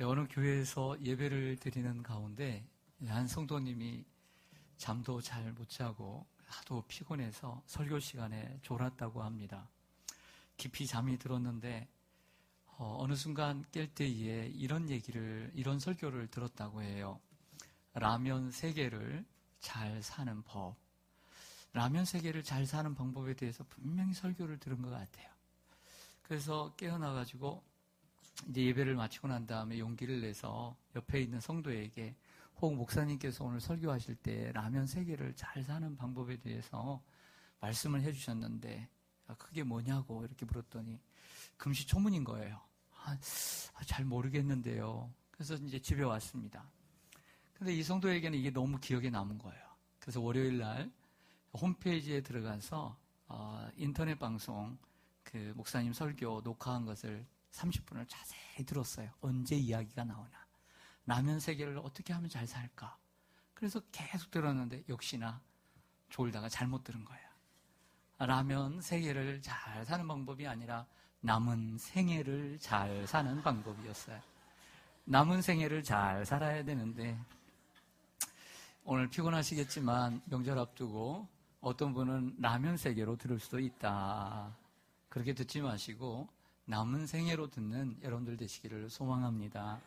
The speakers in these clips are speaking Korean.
어느 교회에서 예배를 드리는 가운데 한 성도님이 잠도 잘 못 자고 하도 피곤해서 설교 시간에 졸았다고 합니다. 깊이 잠이 들었는데 어느 순간 깰 때에 이런 설교를 들었다고 해요. 라면 3개를 잘 사는 법. 라면 3개를 잘 사는 방법에 대해서 분명히 설교를 들은 것 같아요. 그래서 깨어나가지고 이제 예배를 마치고 난 다음에 용기를 내서 옆에 있는 성도에게 혹 목사님께서 오늘 설교하실 때 라면 3개를 잘 사는 방법에 대해서 말씀을 해주셨는데 그게 뭐냐고 이렇게 물었더니 금시초문인 거예요. 잘 모르겠는데요. 그래서 이제 집에 왔습니다. 근데 이 성도에게는 이게 너무 기억에 남은 거예요. 그래서 월요일 날 홈페이지에 들어가서 인터넷 방송 그 목사님 설교 녹화한 것을 30분을 자세히 들었어요. 언제 이야기가 나오나. 라면 3개를 어떻게 하면 잘 살까. 그래서 계속 들었는데 역시나 졸다가 잘못 들은 거예요. 라면 3개를 잘 사는 방법이 아니라 남은 생애를 잘 사는 방법이었어요. 남은 생애를 잘 살아야 되는데 오늘 피곤하시겠지만 명절 앞두고 어떤 분은 라면 3개로 들을 수도 있다. 그렇게 듣지 마시고 남은 생애로 듣는 여러분들 되시기를 소망합니다.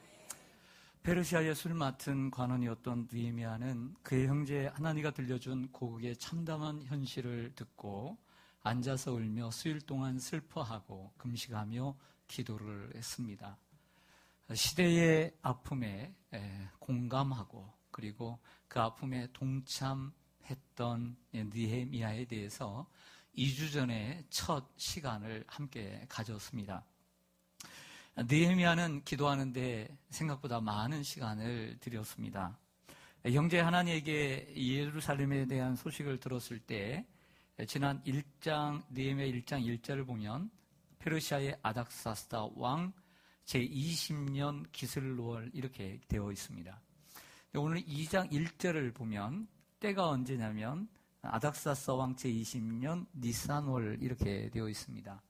페르시아의 술 맡은 관원이었던 느헤미야는 그의 형제 하나니가 들려준 고국의 참담한 현실을 듣고 앉아서 울며 수일 동안 슬퍼하고 금식하며 기도를 했습니다. 시대의 아픔에 공감하고 그리고 그 아픔에 동참했던 느헤미야에 대해서 2주 전에 첫 시간을 함께 가졌습니다. 느헤미야는 기도하는데 생각보다 많은 시간을 들였습니다. 형제 하나님에게 예루살렘에 대한 소식을 들었을 때 지난 느헤미야 1장 1절을 보면 페르시아의 아닥사스다 왕 제20년 기슬로월 이렇게 되어 있습니다. 오늘 2장 1절을 보면 때가 언제냐면 아닥사스다 왕 제20년 니산월 이렇게 되어 있습니다.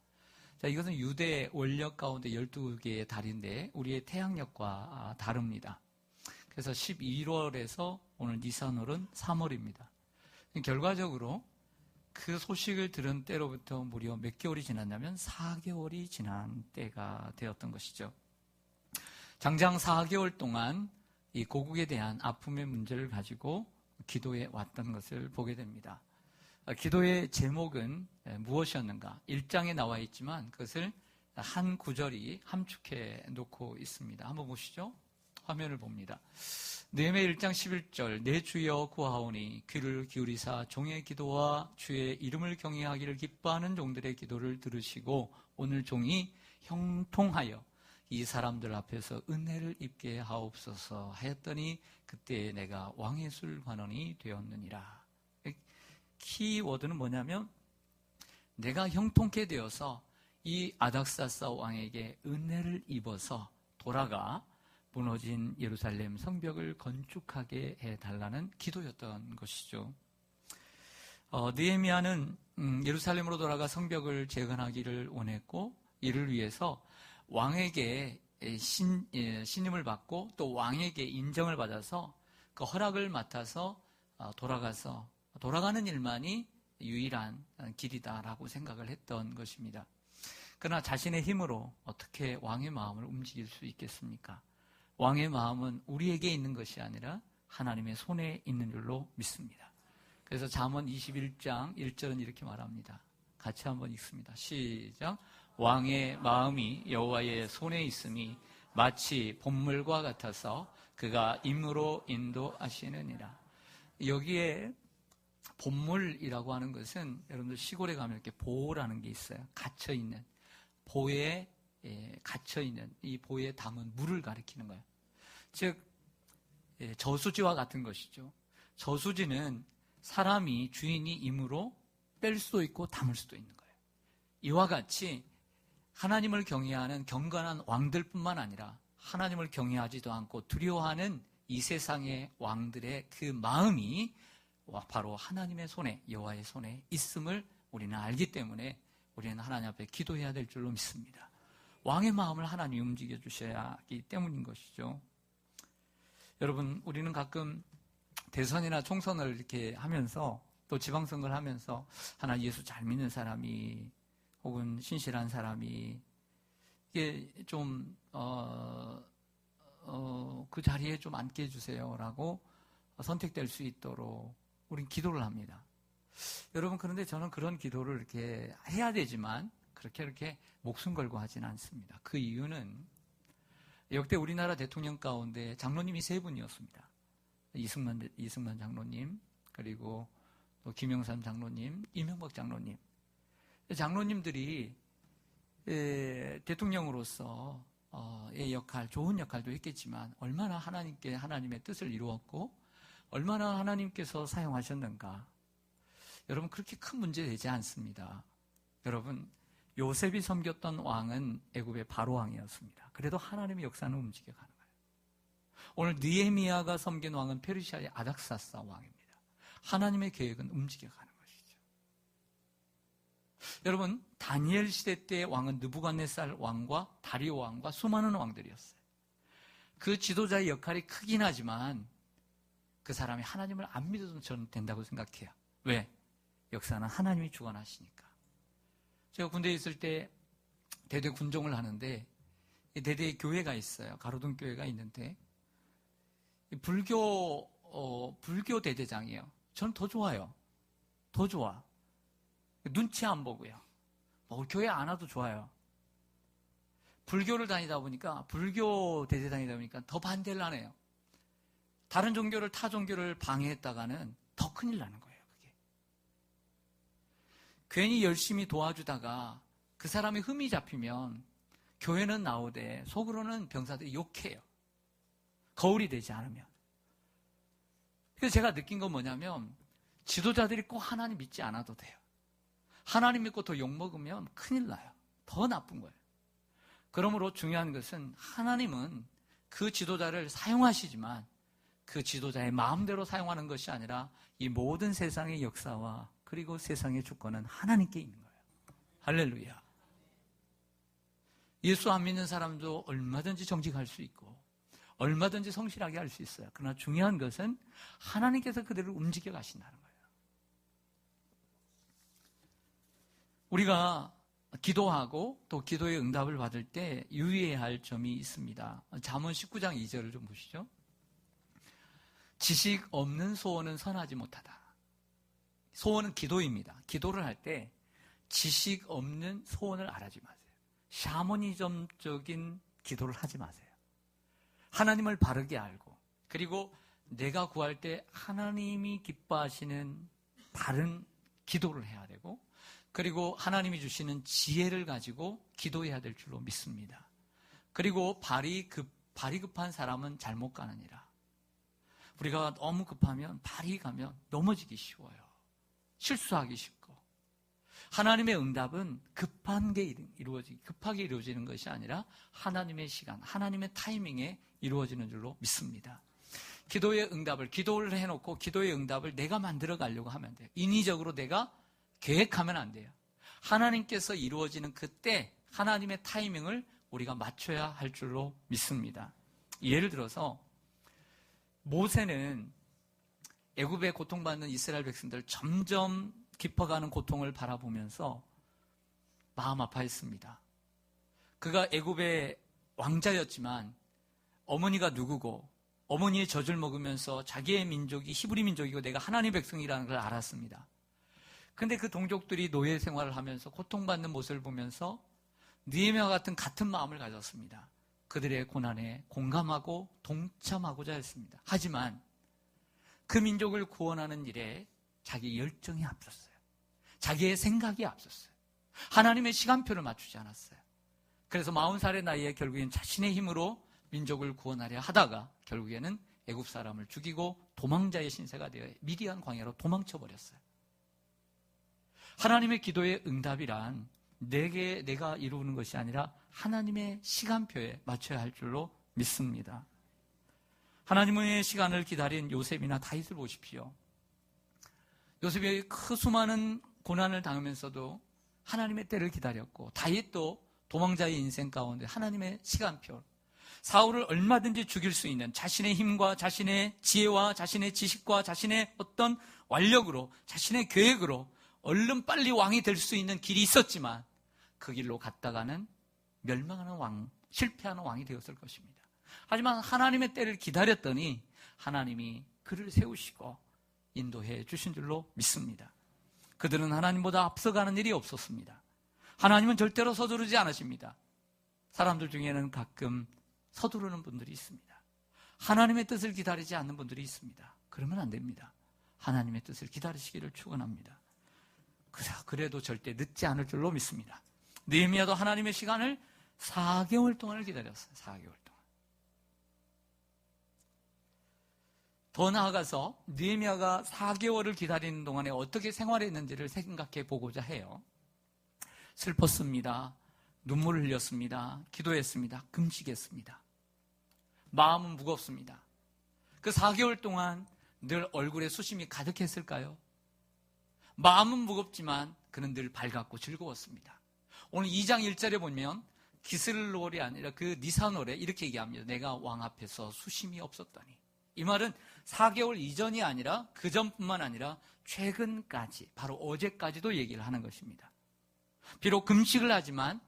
자, 이것은 유대 원력 가운데 12개의 달인데 우리의 태양력과 다릅니다. 그래서 11월에서 오늘 니산월은 3월입니다. 결과적으로 그 소식을 들은 때로부터 무려 몇 개월이 지났냐면 4개월이 지난 때가 되었던 것이죠. 장장 4개월 동안 이 고국에 대한 아픔의 문제를 가지고 기도해 왔던 것을 보게 됩니다. 기도의 제목은 무엇이었는가? 1장에 나와 있지만 그것을 한 구절이 함축해 놓고 있습니다. 한번 보시죠. 화면을 봅니다. 느헤미야 1장 11절 내 주여 구하오니 귀를 기울이사 종의 기도와 주의 이름을 경외하기를 기뻐하는 종들의 기도를 들으시고 오늘 종이 형통하여 이 사람들 앞에서 은혜를 입게 하옵소서 하였더니 그때 내가 왕의 술 관원이 되었느니라. 키워드는 뭐냐면 내가 형통케 되어서 이 아닥사스다 왕에게 은혜를 입어서 돌아가 무너진 예루살렘 성벽을 건축하게 해달라는 기도였던 것이죠. 느헤미야는 예루살렘으로 돌아가 성벽을 재건하기를 원했고 이를 위해서 왕에게 신임을 받고 또 왕에게 인정을 받아서 그 허락을 맡아서 돌아가는 일만이 유일한 길이다라고 생각을 했던 것입니다. 그러나 자신의 힘으로 어떻게 왕의 마음을 움직일 수 있겠습니까? 왕의 마음은 우리에게 있는 것이 아니라 하나님의 손에 있는 줄로 믿습니다. 그래서 잠언 21장 1절은 이렇게 말합니다. 같이 한번 읽습니다. 시작. 왕의 마음이 여호와의 손에 있음이 마치 봇물과 같아서 그가 임으로 인도하시느니라. 여기에 봇물이라고 하는 것은 여러분들 시골에 가면 이렇게 보라는 게 있어요. 갇혀있는 보에 갇혀있는 이 보에 담은 물을 가리키는 거예요. 즉 저수지와 같은 것이죠. 저수지는 사람이 주인이 임으로 뺄 수도 있고 담을 수도 있는 거예요. 이와 같이 하나님을 경외하는 경건한 왕들뿐만 아니라 하나님을 경외하지도 않고 두려워하는 이 세상의 왕들의 그 마음이 바로 하나님의 손에, 여호와의 손에 있음을 우리는 알기 때문에 우리는 하나님 앞에 기도해야 될 줄로 믿습니다. 왕의 마음을 하나님이 움직여 주셔야 하기 때문인 것이죠. 여러분, 우리는 가끔 대선이나 총선을 이렇게 하면서 또 지방선거를 하면서 하나 예수 잘 믿는 사람이 혹은 신실한 사람이 이게 좀 그 자리에 좀 앉게 해주세요라고 선택될 수 있도록 우린 기도를 합니다. 여러분, 그런데 저는 그런 기도를 이렇게 해야 되지만 그렇게 목숨 걸고 하진 않습니다. 그 이유는 역대 우리나라 대통령 가운데 장로님이 3분이었습니다. 이승만 장로님, 그리고 또 김영삼 장로님, 이명박 장로님. 장로님들이 대통령으로서 역할, 좋은 역할도 했겠지만 얼마나 하나님의 뜻을 이루었고 얼마나 하나님께서 사용하셨는가. 여러분, 그렇게 큰 문제 되지 않습니다. 여러분, 요셉이 섬겼던 왕은 애굽의 바로 왕이었습니다. 그래도 하나님의 역사는 움직여가는 거예요. 오늘 느헤미야가 섬긴 왕은 페르시아의 아닥사스 왕입니다. 하나님의 계획은 움직여가는 것이죠. 여러분, 다니엘 시대 때의 왕은 느부갓네살 왕과 다리오 왕과 수많은 왕들이었어요. 그 지도자의 역할이 크긴 하지만 그 사람이 하나님을 안 믿어도 저는 된다고 생각해요. 왜? 역사는 하나님이 주관하시니까. 제가 군대에 있을 때 대대 군종을 하는데 대대에 교회가 있어요. 가로등 교회가 있는데 불교 대대장이에요. 저는 더 좋아요. 더 좋아. 눈치 안 보고요. 교회 안 와도 좋아요. 불교를 다니다 보니까 불교 대대장이다 보니까 더 반대를 안 해요. 다른 종교를 타 종교를 방해했다가는 더 큰일 나는 거예요. 그게. 괜히 열심히 도와주다가 그 사람이 흠이 잡히면 교회는 나오되 속으로는 병사들이 욕해요. 거울이 되지 않으면. 그래서 제가 느낀 건 뭐냐면 지도자들이 꼭 하나님 믿지 않아도 돼요. 하나님 믿고 더 욕먹으면 큰일 나요. 더 나쁜 거예요. 그러므로 중요한 것은 하나님은 그 지도자를 사용하시지만 그 지도자의 마음대로 사용하는 것이 아니라 이 모든 세상의 역사와 그리고 세상의 주권은 하나님께 있는 거예요. 할렐루야. 예수 안 믿는 사람도 얼마든지 정직할 수 있고 얼마든지 성실하게 할 수 있어요. 그러나 중요한 것은 하나님께서 그들을 움직여 가신다는 거예요. 우리가 기도하고 또 기도의 응답을 받을 때 유의해야 할 점이 있습니다. 잠언 19장 2절을 좀 보시죠. 지식 없는 소원은 선하지 못하다. 소원은 기도입니다. 기도를 할 때 지식 없는 소원을 알아지 마세요. 샤머니즘적인 기도를 하지 마세요. 하나님을 바르게 알고 그리고 내가 구할 때 하나님이 기뻐하시는 바른 기도를 해야 되고 그리고 하나님이 주시는 지혜를 가지고 기도해야 될 줄로 믿습니다. 그리고 발이 급한 사람은 잘못 가느니라. 우리가 너무 급하면 발이 가면 넘어지기 쉬워요. 실수하기 쉽고. 하나님의 응답은 급하게 이루어지는 것이 아니라 하나님의 시간, 하나님의 타이밍에 이루어지는 줄로 믿습니다. 기도의 응답을, 기도를 해놓고 기도의 응답을 내가 만들어 가려고 하면 돼요. 인위적으로 내가 계획하면 안 돼요. 하나님께서 이루어지는 그때 하나님의 타이밍을 우리가 맞춰야 할 줄로 믿습니다. 예를 들어서 모세는 애굽에 고통받는 이스라엘 백성들 점점 깊어가는 고통을 바라보면서 마음 아파했습니다. 그가 애굽의 왕자였지만 어머니가 누구고 어머니의 젖을 먹으면서 자기의 민족이 히브리 민족이고 내가 하나님의 백성이라는 걸 알았습니다. 그런데 그 동족들이 노예 생활을 하면서 고통받는 모습을 보면서 느헤미야 같은 마음을 가졌습니다. 그들의 고난에 공감하고 동참하고자 했습니다. 하지만 그 민족을 구원하는 일에 자기 열정이 앞섰어요. 자기의 생각이 앞섰어요. 하나님의 시간표를 맞추지 않았어요. 그래서 40살의 나이에 결국엔 자신의 힘으로 민족을 구원하려 하다가 결국에는 애굽 사람을 죽이고 도망자의 신세가 되어 미디안 광야로 도망쳐버렸어요. 하나님의 기도의 응답이란 내가 이루는 것이 아니라 하나님의 시간표에 맞춰야 할 줄로 믿습니다. 하나님의 시간을 기다린 요셉이나 다윗을 보십시오. 요셉이 그 수많은 고난을 당하면서도 하나님의 때를 기다렸고 다윗도 도망자의 인생 가운데 하나님의 시간표, 사울을 얼마든지 죽일 수 있는 자신의 힘과 자신의 지혜와 자신의 지식과 자신의 어떤 완력으로, 자신의 계획으로 얼른 빨리 왕이 될 수 있는 길이 있었지만 그 길로 갔다가는 멸망하는 왕, 실패하는 왕이 되었을 것입니다. 하지만 하나님의 때를 기다렸더니 하나님이 그를 세우시고 인도해 주신 줄로 믿습니다. 그들은 하나님보다 앞서가는 일이 없었습니다. 하나님은 절대로 서두르지 않으십니다. 사람들 중에는 가끔 서두르는 분들이 있습니다. 하나님의 뜻을 기다리지 않는 분들이 있습니다. 그러면 안 됩니다. 하나님의 뜻을 기다리시기를 축원합니다. 그래도 절대 늦지 않을 줄로 믿습니다. 느헤미야도 하나님의 시간을 4개월 동안을 기다렸어요. 4개월 동안. 더 나아가서 느헤미야가 4개월을 기다리는 동안에 어떻게 생활했는지를 생각해 보고자 해요. 슬펐습니다. 눈물을 흘렸습니다. 기도했습니다. 금식했습니다. 마음은 무겁습니다. 그 4개월 동안 늘 얼굴에 수심이 가득했을까요? 마음은 무겁지만 그는 늘 밝았고 즐거웠습니다. 오늘 2장 1절에 보면 기슬롤이 아니라 그 니사놀에 이렇게 얘기합니다. 내가 왕 앞에서 수심이 없었더니. 이 말은 4개월 이전이 아니라 그 전뿐만 아니라 최근까지, 바로 어제까지도 얘기를 하는 것입니다. 비록 금식을 하지만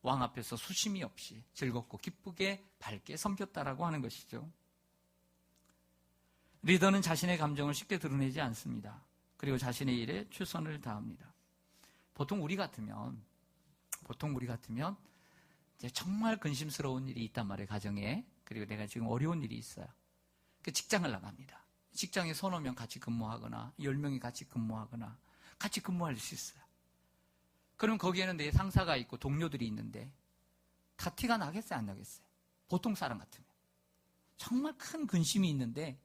왕 앞에서 수심이 없이 즐겁고 기쁘게 밝게 섬겼다라고 하는 것이죠. 리더는 자신의 감정을 쉽게 드러내지 않습니다. 그리고 자신의 일에 최선을 다합니다. 보통 우리 같으면 이제 정말 근심스러운 일이 있단 말이에요, 가정에. 그리고 내가 지금 어려운 일이 있어요. 그 직장을 나갑니다. 직장에 서너 명 같이 근무하거나 10명이 같이 근무하거나 같이 근무할 수 있어요. 그럼 거기에는 내 상사가 있고 동료들이 있는데 다 티가 나겠어요, 안 나겠어요? 보통 사람 같으면. 정말 큰 근심이 있는데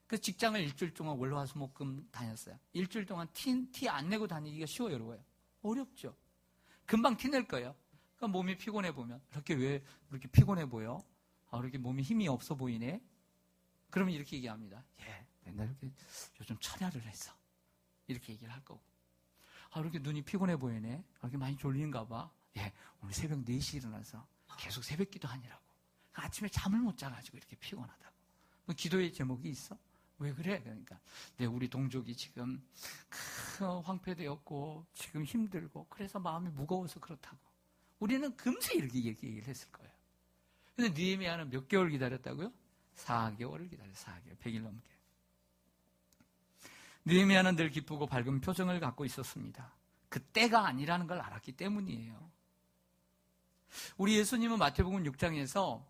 그 직장을 일주일 동안 월화수목금 다녔어요. 일주일 동안 티 안 내고 다니기가 쉬워요, 여러분. 어렵죠. 금방 티 낼 거예요. 그러니까 몸이 피곤해 보면 왜 이렇게 피곤해 보여? 이렇게 몸이 힘이 없어 보이네? 그러면 이렇게 얘기합니다. 맨날 이렇게 요즘 철야를 해서 이렇게 얘기를 할 거고. 이렇게 눈이 피곤해 보이네? 이렇게 많이 졸린가 봐? 오늘 새벽 4시에 일어나서 계속 새벽 기도하느라고. 아침에 잠을 못 자가지고 이렇게 피곤하다고. 뭐 기도의 제목이 있어? 왜 그래? 그러니까 우리 동족이 지금 황폐되었고 지금 힘들고 그래서 마음이 무거워서 그렇다고. 우리는 금세 이렇게 얘기를 했을 거예요. 근데 느헤미야는 몇 개월 기다렸다고요? 4개월을 기다렸어요. 4개월, 100일 넘게. 느헤미야는 늘 기쁘고 밝은 표정을 갖고 있었습니다. 그 때가 아니라는 걸 알았기 때문이에요. 우리 예수님은 마태복음 6장에서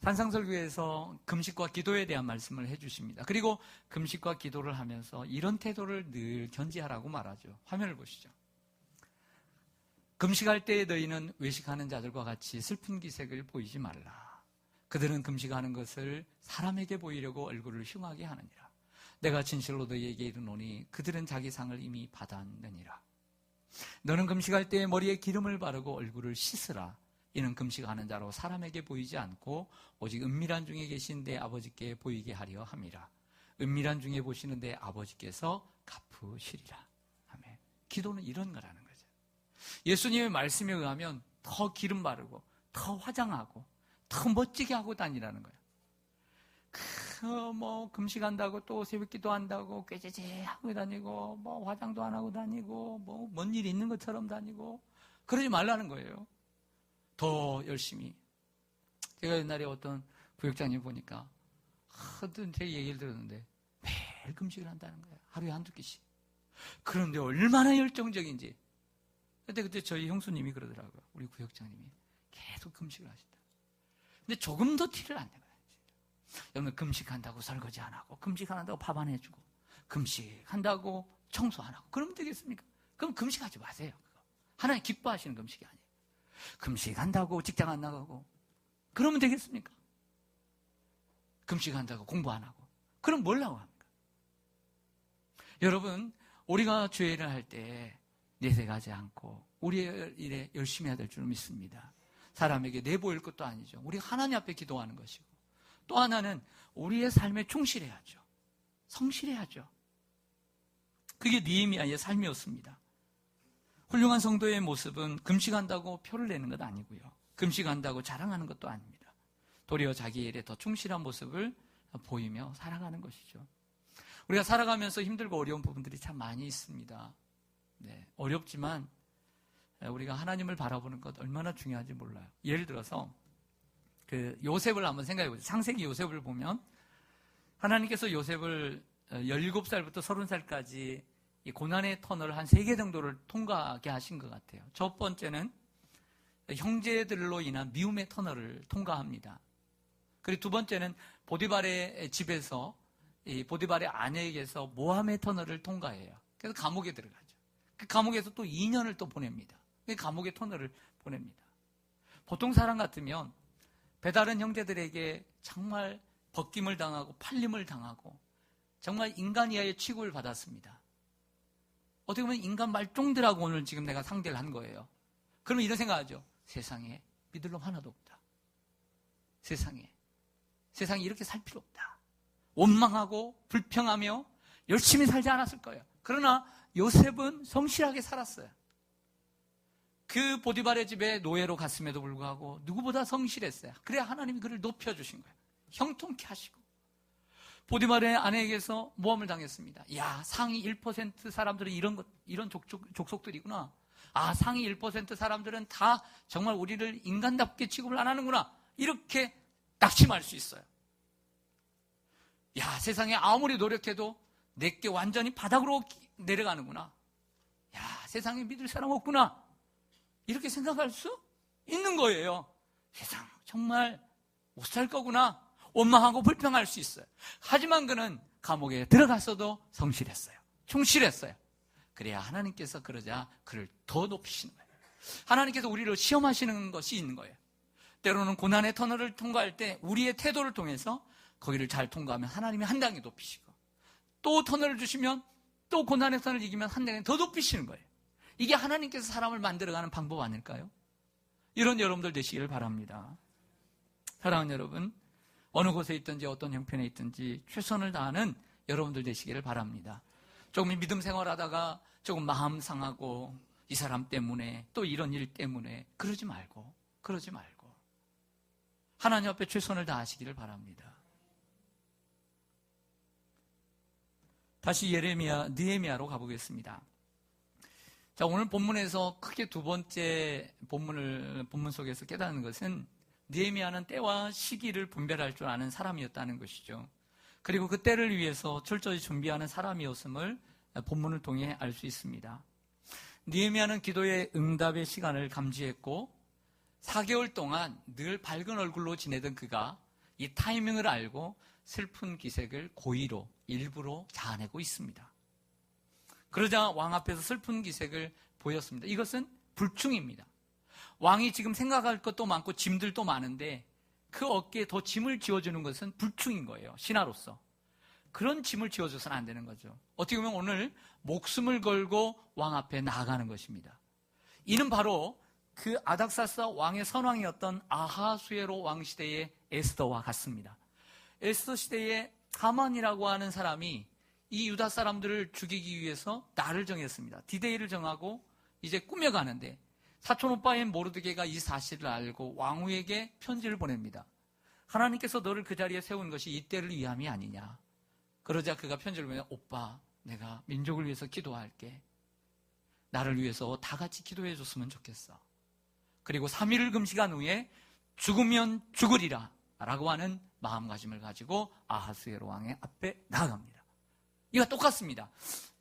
산상설교에서 금식과 기도에 대한 말씀을 해주십니다. 그리고 금식과 기도를 하면서 이런 태도를 늘 견지하라고 말하죠. 화면을 보시죠. 금식할 때에 너희는 외식하는 자들과 같이 슬픈 기색을 보이지 말라. 그들은 금식하는 것을 사람에게 보이려고 얼굴을 흉하게 하느니라. 내가 진실로 너희에게 이르노니 그들은 자기 상을 이미 받았느니라. 너는 금식할 때에 머리에 기름을 바르고 얼굴을 씻으라. 이는 금식하는 자로 사람에게 보이지 않고 오직 은밀한 중에 계신 내 아버지께 보이게 하려 함이라. 은밀한 중에 보시는 내 아버지께서 갚으시리라. 아멘. 기도는 이런 거라는 거죠. 예수님의 말씀에 의하면 더 기름 바르고 더 화장하고 더 멋지게 하고 다니라는 거예요. 금식한다고 또 새벽 기도한다고 꾀죄죄 하고 다니고 화장도 안 하고 다니고 뭔 일이 있는 것처럼 다니고 그러지 말라는 거예요. 더 열심히. 제가 옛날에 어떤 부역장님 보니까 하여튼 제 얘기를 들었는데 매일 금식을 한다는 거예요. 하루에 한두 끼씩. 그런데 얼마나 열정적인지. 그때 저희 형수님이 그러더라고요. 우리 구역장님이 계속 금식을 하신다. 근데 조금 더 티를 안 내요. 여러분 금식한다고 설거지 안 하고 금식 안 한다고 밥 안 해주고 금식한다고 청소 안 하고 그러면 되겠습니까? 그럼 금식하지 마세요. 그거. 하나님 기뻐하시는 금식이 아니에요. 금식한다고 직장 안 나가고 그러면 되겠습니까? 금식한다고 공부 안 하고 그럼 뭘 하고 합니까? 여러분 우리가 죄를 할 때 내색하지 않고 우리의 일에 열심히 해야 될 줄 믿습니다. 사람에게 내보일 것도 아니죠. 우리가 하나님 앞에 기도하는 것이고 또 하나는 우리의 삶에 충실해야죠. 성실해야죠. 그게 느헤미야의 삶이었습니다. 훌륭한 성도의 모습은 금식한다고 표를 내는 것 아니고요. 금식한다고 자랑하는 것도 아닙니다. 도리어 자기 일에 더 충실한 모습을 보이며 살아가는 것이죠. 우리가 살아가면서 힘들고 어려운 부분들이 참 많이 있습니다. 네, 어렵지만 우리가 하나님을 바라보는 것 얼마나 중요한지 몰라요. 예를 들어서 그 요셉을 한번 생각해 보세요. 창세기 요셉을 보면 하나님께서 요셉을 17살부터 30살까지 이 고난의 터널을 한 3개 정도를 통과하게 하신 것 같아요. 첫 번째는 형제들로 인한 미움의 터널을 통과합니다. 그리고 두 번째는 보디발의 집에서 이 보디발의 아내에게서 모함의 터널을 통과해요. 그래서 감옥에 들어가죠. 그 감옥에서 또 2년을 또 보냅니다. 그 감옥의 터널을 보냅니다. 보통 사람 같으면 배다른 형제들에게 정말 벗김을 당하고 팔림을 당하고 정말 인간 이하의 취급을 받았습니다. 어떻게 보면 인간 말종들하고 오늘 지금 내가 상대를 한 거예요. 그러면 이런 생각하죠. 세상에 믿을 놈 하나도 없다. 세상에 이렇게 살 필요 없다. 원망하고 불평하며 열심히 살지 않았을 거예요. 그러나 요셉은 성실하게 살았어요. 그 보디발의 집에 노예로 갔음에도 불구하고 누구보다 성실했어요. 그래야 하나님이 그를 높여주신 거예요. 형통케 하시고. 보디발의 아내에게서 모함을 당했습니다. 야, 상위 1% 사람들은 이런 족속들이구나. 아, 상위 1% 사람들은 다 정말 우리를 인간답게 취급을 안 하는구나. 이렇게 낙심할 수 있어요. 야, 세상에 아무리 노력해도 내게 완전히 바닥으로 내려가는구나. 야, 세상에 믿을 사람 없구나. 이렇게 생각할 수 있는 거예요. 세상 정말 못 살 거구나. 원망하고 불평할 수 있어요. 하지만 그는 감옥에 들어갔어도 성실했어요. 충실했어요. 그래야 하나님께서 그러자 그를 더 높이시는 거예요. 하나님께서 우리를 시험하시는 것이 있는 거예요. 때로는 고난의 터널을 통과할 때 우리의 태도를 통해서 거기를 잘 통과하면 하나님이 한 단계 높이시고, 또 터널을 주시면 또 고난의 터널을 이기면 한 단계 더 높이시는 거예요. 이게 하나님께서 사람을 만들어가는 방법 아닐까요? 이런 여러분들 되시기를 바랍니다. 사랑하는 여러분, 어느 곳에 있든지 어떤 형편에 있든지 최선을 다하는 여러분들 되시기를 바랍니다. 조금 믿음 생활하다가 조금 마음 상하고 이 사람 때문에 또 이런 일 때문에 그러지 말고 하나님 앞에 최선을 다하시기를 바랍니다. 다시 느헤미야로 가보겠습니다. 자, 오늘 본문에서 크게 두 번째 본문 속에서 깨닫는 것은 느헤미야는 때와 시기를 분별할 줄 아는 사람이었다는 것이죠. 그리고 그 때를 위해서 철저히 준비하는 사람이었음을 본문을 통해 알 수 있습니다. 느헤미야는 기도의 응답의 시간을 감지했고 4개월 동안 늘 밝은 얼굴로 지내던 그가 이 타이밍을 알고 슬픈 기색을 고의로 일부러 자아내고 있습니다. 그러자 왕 앞에서 슬픈 기색을 보였습니다. 이것은 불충입니다. 왕이 지금 생각할 것도 많고 짐들도 많은데 그 어깨에 더 짐을 지어주는 것은 불충인 거예요. 신하로서. 그런 짐을 지어줘서는 안 되는 거죠. 어떻게 보면 오늘 목숨을 걸고 왕 앞에 나아가는 것입니다. 이는 바로 그 아닥사스다 왕의 선왕이었던 아하수에로 왕 시대의 에스더와 같습니다. 에스더 시대에 하만이라고 하는 사람이 이 유다 사람들을 죽이기 위해서 날을 정했습니다. 디데이를 정하고 이제 꾸며가는데 사촌 오빠인 모르드게가 이 사실을 알고 왕후에게 편지를 보냅니다. 하나님께서 너를 그 자리에 세운 것이 이때를 위함이 아니냐. 그러자 그가 편지를 보내면 오빠, 내가 민족을 위해서 기도할게. 나를 위해서 다 같이 기도해 줬으면 좋겠어. 그리고 3일을 금식한 후에 죽으면 죽으리라 라고 하는 마음가짐을 가지고 아하수에로 왕의 앞에 나아갑니다. 이거 똑같습니다.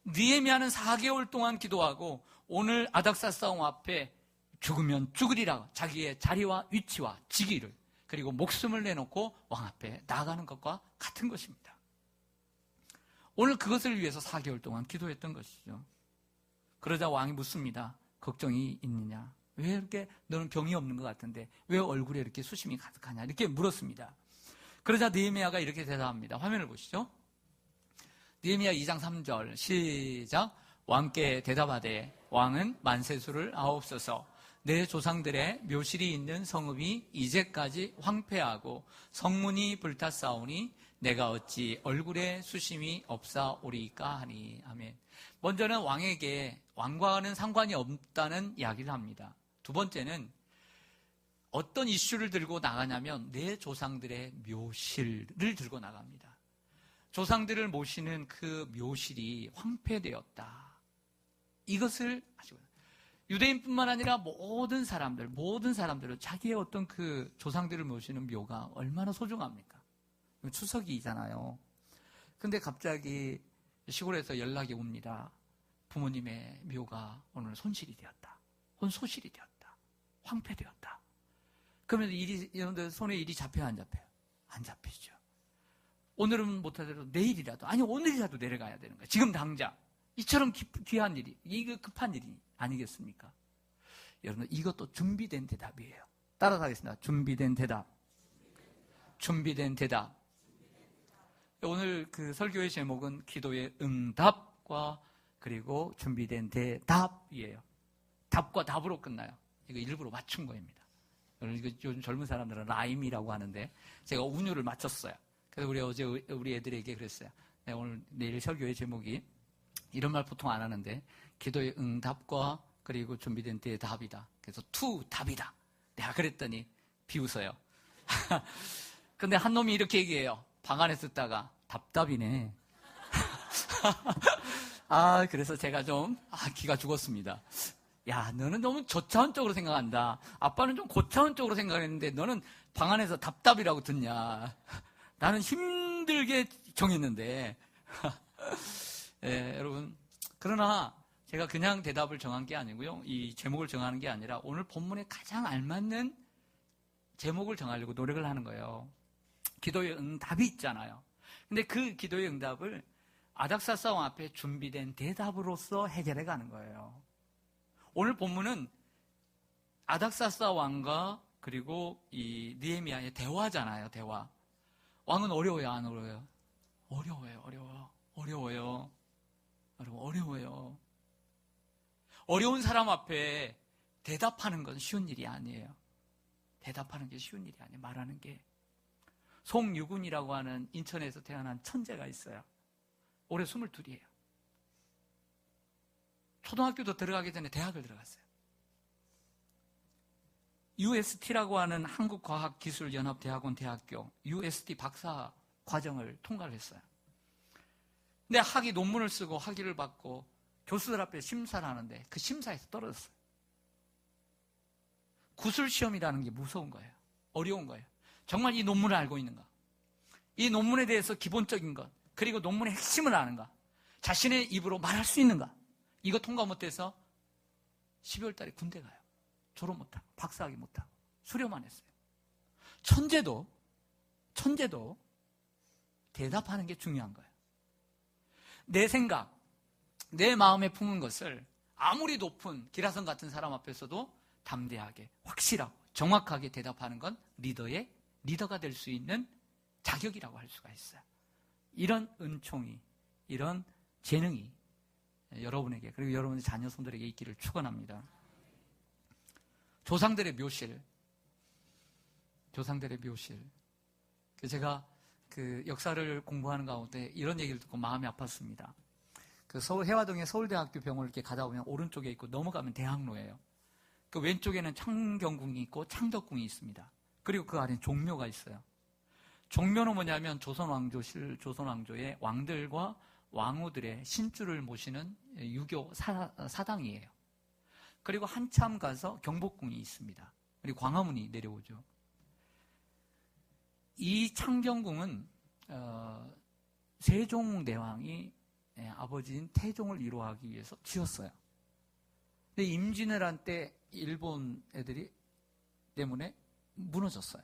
느헤미야는 4개월 동안 기도하고 오늘 아닥사스다 왕 앞에 죽으면 죽으리라 자기의 자리와 위치와 직위를 그리고 목숨을 내놓고 왕 앞에 나아가는 것과 같은 것입니다. 오늘 그것을 위해서 4개월 동안 기도했던 것이죠. 그러자 왕이 묻습니다. 걱정이 있느냐? 왜 이렇게 너는 병이 없는 것 같은데 왜 얼굴에 이렇게 수심이 가득하냐? 이렇게 물었습니다. 그러자 느헤미야가 이렇게 대답합니다. 화면을 보시죠. 느헤미야 2장 3절 시작. 왕께 대답하되 왕은 만세수를 하옵소서. 내 조상들의 묘실이 있는 성읍이 이제까지 황폐하고 성문이 불탔사오니 내가 어찌 얼굴에 수심이 없사오리까 하니. 아멘. 먼저는 왕과는 상관이 없다는 이야기를 합니다. 두 번째는 어떤 이슈를 들고 나가냐면 내 조상들의 묘실을 들고 나갑니다. 조상들을 모시는 그 묘실이 황폐되었다. 이것을 아시고, 유대인뿐만 아니라 모든 사람들은 자기의 어떤 그 조상들을 모시는 묘가 얼마나 소중합니까? 추석이잖아요. 근데 갑자기 시골에서 연락이 옵니다. 부모님의 묘가 오늘 손실이 되었다. 소실이 되었다. 황폐되었다. 그러면 여러분들 손에 일이 잡혀요, 안 잡혀요? 안 잡히죠. 오늘은 못하더라도 내일이라도, 아니 오늘이라도 내려가야 되는 거예요. 지금 당장. 이처럼 귀한 일이, 이거 급한 일이 아니겠습니까? 여러분, 이것도 준비된 대답이에요. 따라서 하겠습니다. 준비된 대답. 준비된 대답. 오늘 그 설교의 제목은 기도의 응답과 그리고 준비된 대답이에요. 답과 답으로 끝나요. 이거 일부러 맞춘 거입니다. 이거 요즘 젊은 사람들은 라임이라고 하는데 제가 운율을 맞췄어요. 그래서 어제 우리 애들에게 그랬어요. 내일 설교의 제목이 이런 말 보통 안 하는데 기도의 응답과 그리고 준비된 대답이다. 그래서 답이다. 내가 그랬더니 비웃어요. 근데 한 놈이 이렇게 얘기해요. 방 안에 듣다가 답답이네. 그래서 제가 좀 기가 죽었습니다. 야, 너는 너무 저차원적으로 생각한다. 아빠는 좀 고차원적으로 생각했는데 너는 방 안에서 답답이라고 듣냐. 나는 힘들게 정했는데. 여러분, 그러나 제가 그냥 대답을 정한 게 아니고요. 이 제목을 정하는 게 아니라 오늘 본문에 가장 알맞는 제목을 정하려고 노력을 하는 거예요. 기도의 응답이 있잖아요. 근데 그 기도의 응답을 아닥사스 왕 앞에 준비된 대답으로서 해결해 가는 거예요. 오늘 본문은 아닥사스 왕과 그리고 이 느헤미야의 대화잖아요. 대화. 왕은 어려워요, 안 어려워요? 어려워요. 여러분, 어려워요. 어려운 사람 앞에 대답하는 건 쉬운 일이 아니에요. 대답하는 게 쉬운 일이 아니에요. 말하는 게. 송유군이라고 하는 인천에서 태어난 천재가 있어요. 올해 22이에요. 초등학교도 들어가기 전에 대학을 들어갔어요. UST라고 하는 한국과학기술연합대학원 대학교 UST 박사 과정을 통과를 했어요. 근데 논문을 쓰고 학위를 받고 교수들 앞에 심사를 하는데 그 심사에서 떨어졌어요. 구술시험이라는 게 무서운 거예요. 어려운 거예요. 정말 이 논문을 알고 있는가? 이 논문에 대해서 기본적인 것, 그리고 논문의 핵심을 아는가? 자신의 입으로 말할 수 있는가? 이거 통과 못해서 12월 달에 군대 가요. 졸업 못하고, 박사학위 못하고, 수료만 했어요. 천재도 대답하는 게 중요한 거예요. 내 생각, 내 마음에 품은 것을 아무리 높은 기라성 같은 사람 앞에서도 담대하게, 확실하고, 정확하게 대답하는 건 리더가 될 수 있는 자격이라고 할 수가 있어요. 이런 은총이, 이런 재능이 여러분에게, 그리고 여러분의 자녀 손들에게 있기를 축원합니다. 조상들의 묘실. 제가 그 역사를 공부하는 가운데 이런 얘기를 듣고 마음이 아팠습니다. 그 서울 해화동의 서울대학교 병원을 이렇게 가다 보면 오른쪽에 있고 넘어가면 대학로예요. 그 왼쪽에는 창경궁이 있고 창덕궁이 있습니다. 그리고 그 아래는 종묘가 있어요. 종묘는 뭐냐면 조선왕조의 왕들과 왕후들의 신주를 모시는 유교 사당이에요. 그리고 한참 가서 경복궁이 있습니다. 그리고 광화문이 내려오죠. 이 창경궁은 세종대왕이 아버지인 태종을 위로하기 위해서 지었어요. 근데 임진왜란 때 일본 애들이 때문에 무너졌어요.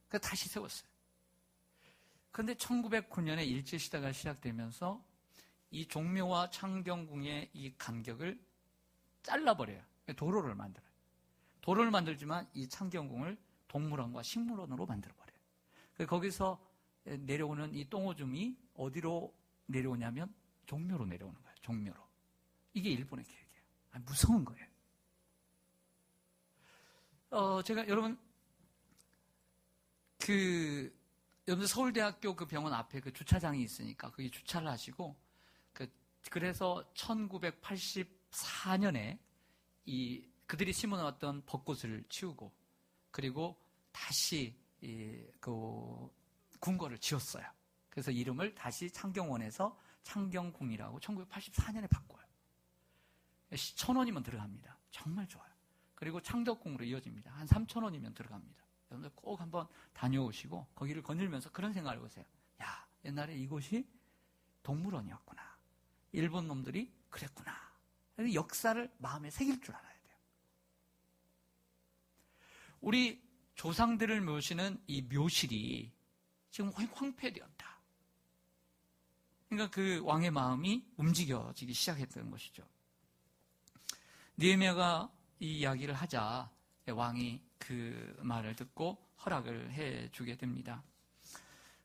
그래서 다시 세웠어요. 그런데 1909년에 일제시대가 시작되면서 이 종묘와 창경궁의 이 간격을 잘라버려요. 도로를 만들어요. 도로를 만들지만 이 창경궁을 동물원과 식물원으로 만들어버려요. 거기서 내려오는 이 똥오줌이 어디로 내려오냐면 종묘로 내려오는 거예요. 종묘로. 이게 일본의 계획이에요. 무서운 거예요. 제가 여러분 여러분들 서울대학교 그 병원 앞에 그 주차장이 있으니까 거기 주차를 하시고 그래서 1984년에 그들이 심어놨던 벚꽃을 치우고 그리고 다시 그 궁궐을 지었어요. 그래서 이름을 다시 창경원에서 창경궁이라고 1984년에 바꿔요. 1,000원이면 들어갑니다. 정말 좋아요. 그리고 창덕궁으로 이어집니다. 한 3,000원이면 들어갑니다. 여러분들 꼭 한번 다녀오시고 거기를 거닐면서 그런 생각을 해보세요. 야, 옛날에 이곳이 동물원이었구나. 일본 놈들이 그랬구나. 역사를 마음에 새길 줄 알아야 돼요. 우리 조상들을 모시는 이 묘실이 지금 황폐되었다. 그러니까 그 왕의 마음이 움직여지기 시작했던 것이죠. 느헤미야가 이 이야기를 하자 왕이 그 말을 듣고 허락을 해주게 됩니다.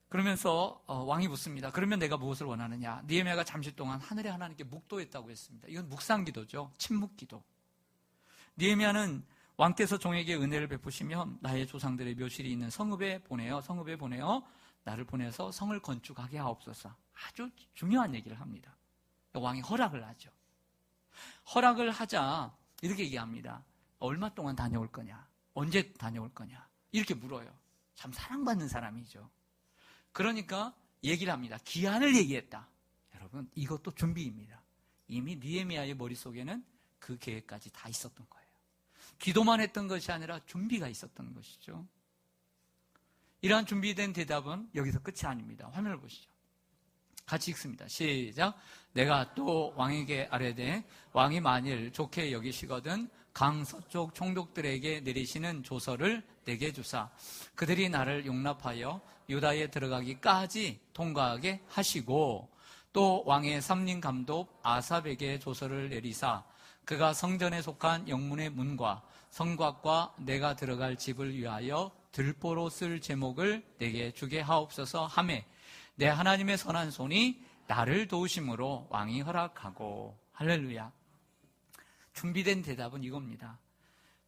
그러면서 왕이 묻습니다. 그러면 내가 무엇을 원하느냐? 느헤미야가 잠시 동안 하늘의 하나님께 묵도했다고 했습니다. 이건 묵상기도죠. 침묵기도. 느헤미야는 왕께서 종에게 은혜를 베푸시면 나의 조상들의 묘실이 있는 성읍에 보내어 나를 보내서 성을 건축하게 하옵소서. 아주 중요한 얘기를 합니다. 왕이 허락을 하죠. 허락을 하자 이렇게 얘기합니다. 얼마 동안 다녀올 거냐? 언제 다녀올 거냐? 이렇게 물어요. 참 사랑받는 사람이죠. 그러니까 얘기를 합니다. 기한을 얘기했다. 여러분, 이것도 준비입니다. 이미 느헤미야의 머릿속에는 그 계획까지 다 있었던 거예요. 기도만 했던 것이 아니라 준비가 있었던 것이죠. 이러한 준비된 대답은 여기서 끝이 아닙니다. 화면을 보시죠. 같이 읽습니다. 시작. 내가 또 왕에게 아뢰되 왕이 만일 좋게 여기시거든 강서쪽 총독들에게 내리시는 조서를 내게 주사 그들이 나를 용납하여 유다에 들어가기까지 통과하게 하시고 또 왕의 삼림 감독 아삽에게 조서를 내리사 그가 성전에 속한 영문의 문과 성곽과 내가 들어갈 집을 위하여 들보로 쓸 제목을 내게 주게 하옵소서 하매 내 하나님의 선한 손이 나를 도우심으로 왕이 허락하고. 할렐루야. 준비된 대답은 이겁니다.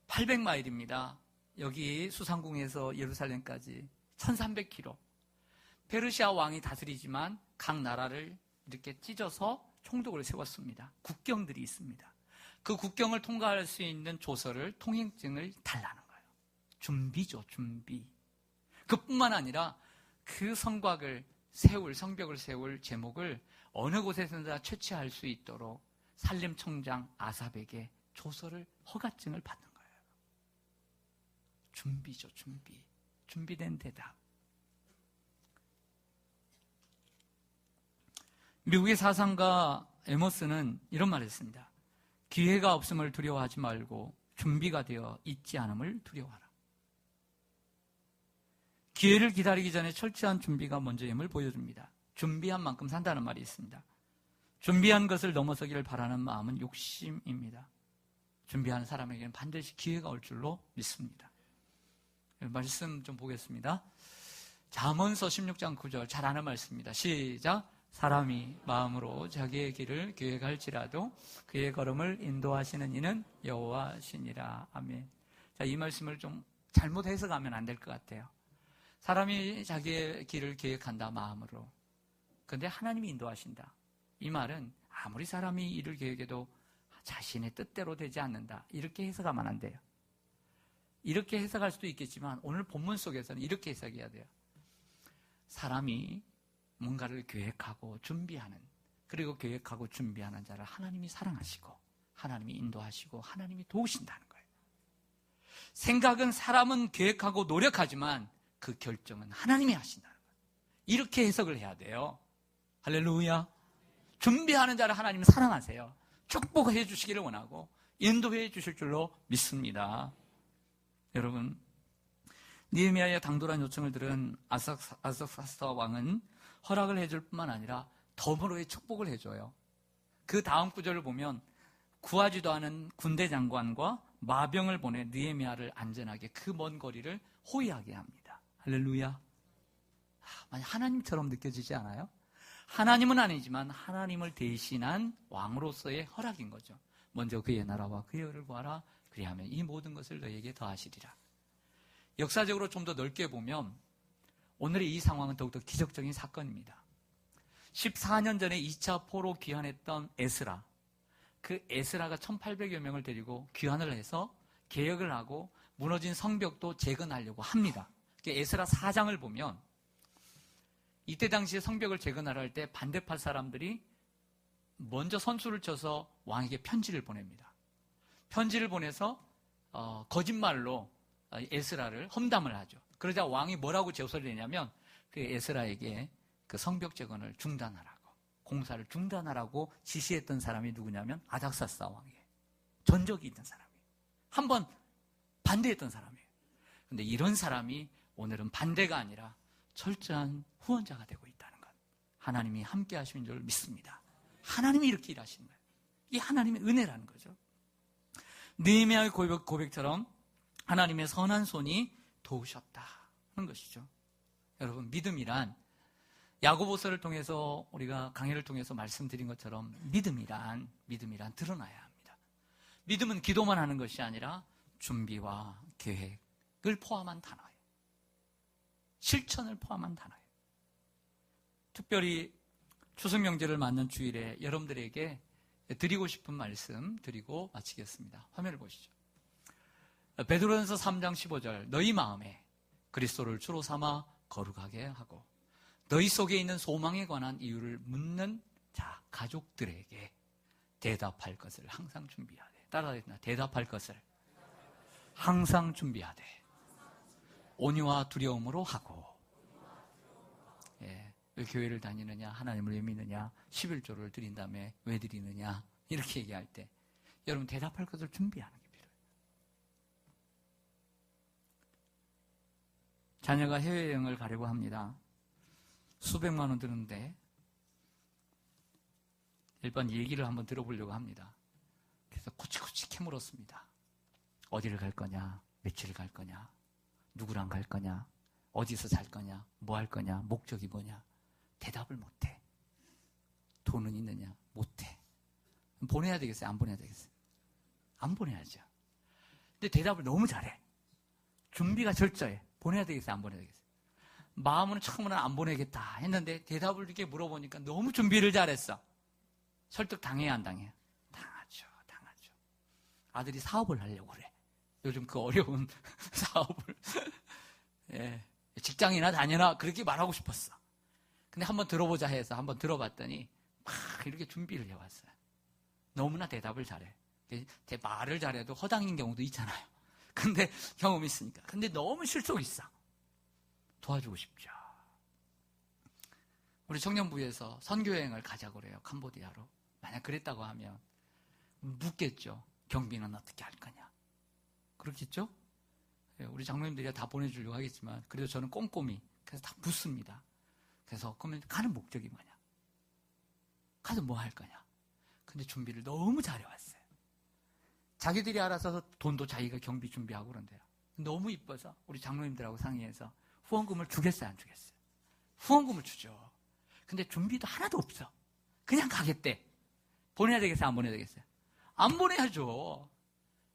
800마일입니다. 여기 수상궁에서 예루살렘까지 1300km. 페르시아 왕이 다스리지만 각 나라를 이렇게 찢어서 총독을 세웠습니다. 국경들이 있습니다. 그 국경을 통과할 수 있는 조서를, 통행증을 달라는 거예요. 준비죠, 준비. 그뿐만 아니라 그 성곽을 성벽을 세울 제목을 어느 곳에서나 채취할 수 있도록 산림청장 아삽에게 조서를, 허가증을 받는 거예요. 준비죠, 준비. 준비된 대답. 미국의 사상가 에머스는 이런 말을 했습니다. 기회가 없음을 두려워하지 말고 준비가 되어 있지 않음을 두려워하라. 기회를 기다리기 전에 철저한 준비가 먼저임을 보여줍니다. 준비한 만큼 산다는 말이 있습니다. 준비한 것을 넘어서기를 바라는 마음은 욕심입니다. 준비하는 사람에게는 반드시 기회가 올 줄로 믿습니다. 말씀 좀 보겠습니다. 잠언서 16장 9절 잘 아는 말씀입니다. 시작. 사람이 마음으로 자기의 길을 계획할지라도 그의 걸음을 인도하시는 이는 여호와시니라. 아멘. 자, 이 말씀을 좀 잘못 해석하면 안 될 것 같아요. 사람이 자기의 길을 계획한다, 마음으로. 그런데 하나님이 인도하신다. 이 말은 아무리 사람이 일을 계획해도 자신의 뜻대로 되지 않는다. 이렇게 해석하면 안 돼요. 이렇게 해석할 수도 있겠지만 오늘 본문 속에서는 이렇게 해석해야 돼요. 사람이 뭔가를 계획하고 준비하는, 그리고 계획하고 준비하는 자를 하나님이 사랑하시고 하나님이 인도하시고 하나님이 도우신다는 거예요. 생각은 사람은 계획하고 노력하지만 그 결정은 하나님이 하신다는 거예요. 이렇게 해석을 해야 돼요. 할렐루야. 준비하는 자를 하나님은 사랑하세요. 축복해 주시기를 원하고 인도해 주실 줄로 믿습니다. 여러분, 느헤미야의 당돌한 요청을 들은 아삭사스다 왕은 허락을 해줄 뿐만 아니라 덤으로의 축복을 해줘요. 그 다음 구절을 보면 구하지도 않은 군대 장관과 마병을 보내 느헤미야를 안전하게 그 먼 거리를 호위하게 합니다. 할렐루야. 만약 하나님처럼 느껴지지 않아요? 하나님은 아니지만 하나님을 대신한 왕으로서의 허락인 거죠. 먼저 그의 나라와 그의 의를 구하라. 그리하면 이 모든 것을 너에게 더하시리라. 역사적으로 좀 더 넓게 보면 오늘의 이 상황은 더욱더 기적적인 사건입니다. 14년 전에 2차 포로 귀환했던 에스라, 그 에스라가 1800여 명을 데리고 귀환을 해서 개혁을 하고 무너진 성벽도 재건하려고 합니다. 에스라 4장을 보면 이때 당시에 성벽을 재건하려 할 때 반대파 사람들이 먼저 선수를 쳐서 왕에게 편지를 보냅니다. 편지를 보내서 거짓말로 에스라를 험담을 하죠. 그러자 왕이 뭐라고 제소를 내냐면 그 에스라에게 그 성벽 재건을 중단하라고, 공사를 중단하라고 지시했던 사람이 누구냐면 아닥사스다 왕이에요. 전적이 있던 사람이에요. 한번 반대했던 사람이에요. 그런데 이런 사람이 오늘은 반대가 아니라 철저한 후원자가 되고 있다는 것, 하나님이 함께 하시는 줄 믿습니다. 하나님이 이렇게 일하시는 거예요. 이게 하나님의 은혜라는 거죠. 느헤미야의 고백처럼 하나님의 선한 손이 도우셨다는 것이죠. 여러분, 믿음이란, 야고보서를 통해서 우리가 강의를 통해서 말씀드린 것처럼 믿음이란 드러나야 합니다. 믿음은 기도만 하는 것이 아니라 준비와 계획을 포함한 단어예요. 실천을 포함한 단어예요. 특별히 추석 명절을 맞는 주일에 여러분들에게 드리고 싶은 말씀 드리고 마치겠습니다. 화면을 보시죠. 베드로전서 3장 15절, 너희 마음에 그리스도를 주로 삼아 거룩하게 하고 너희 속에 있는 소망에 관한 이유를 묻는 자, 가족들에게 대답할 것을 항상 준비하되. 따라하겠습니다. 대답할 것을 항상 준비하되 온유와 두려움으로 하고. 왜 교회를 다니느냐, 하나님을 왜 믿느냐, 11조를 드린 다음에 왜 드리느냐, 이렇게 얘기할 때 여러분 대답할 것을 준비하는 게 필요해요. 자녀가 해외여행을 가려고 합니다. 수백만 원 드는데 일반 얘기를 한번 들어보려고 합니다. 그래서 코치코치 캐물었습니다. 어디를 갈 거냐, 며칠 갈 거냐, 누구랑 갈 거냐, 어디서 살 거냐, 뭐 할 거냐, 목적이 뭐냐. 대답을 못해. 돈은 있느냐? 못해. 보내야 되겠어요? 안 보내야 되겠어요? 안 보내야죠. 근데 대답을 너무 잘해. 준비가 철저해. 보내야 되겠어요? 안 보내야 되겠어요? 마음은 처음에는 안 보내겠다 했는데 대답을 이렇게 물어보니까 너무 준비를 잘했어. 설득 당해야 안 당해요? 당하죠. 아들이 사업을 하려고 그래. 요즘 그 어려운 사업을. 예, 직장이나 다녀라 그렇게 말하고 싶었어. 근데 한번 들어보자 해서 한번 들어봤더니 막 이렇게 준비를 해왔어요. 너무나 대답을 잘해. 제 말을 잘해도 허당인 경우도 있잖아요. 근데 경험이 있으니까. 근데 너무 실속이 있어. 도와주고 싶죠. 우리 청년부에서 선교여행을 가자고 그래요. 캄보디아로. 만약 그랬다고 하면 묻겠죠. 경비는 어떻게 할 거냐. 그렇겠죠? 우리 장로님들이 다 보내주려고 하겠지만 그래도 저는 꼼꼼히 그래서 다 묻습니다. 그래서 그러면 가는 목적이 뭐냐? 가서 뭐 할 거냐? 근데 준비를 너무 잘해왔어요. 자기들이 알아서 돈도 자기가 경비 준비하고 그런데요. 너무 이뻐서 우리 장로님들하고 상의해서 후원금을 주겠어요, 안 주겠어요? 후원금을 주죠. 근데 준비도 하나도 없어. 그냥 가겠대. 보내야 되겠어요, 안 보내야 되겠어요? 안 보내야죠.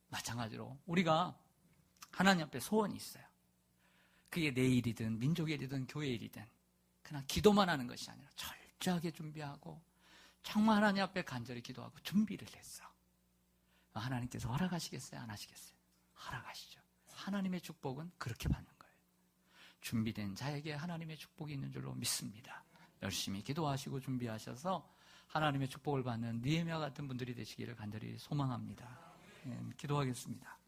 마찬가지로 우리가 하나님 앞에 소원이 있어요. 그게 내 일이든 민족의 일이든 교회 일이든 그냥 기도만 하는 것이 아니라 철저하게 준비하고 정말 하나님 앞에 간절히 기도하고 준비를 했어. 하나님께서 허락하시겠어요? 안 하시겠어요? 허락하시죠. 하나님의 축복은 그렇게 받는 거예요. 준비된 자에게 하나님의 축복이 있는 줄로 믿습니다. 열심히 기도하시고 준비하셔서 하나님의 축복을 받는 느헤미야 같은 분들이 되시기를 간절히 소망합니다. 기도하겠습니다.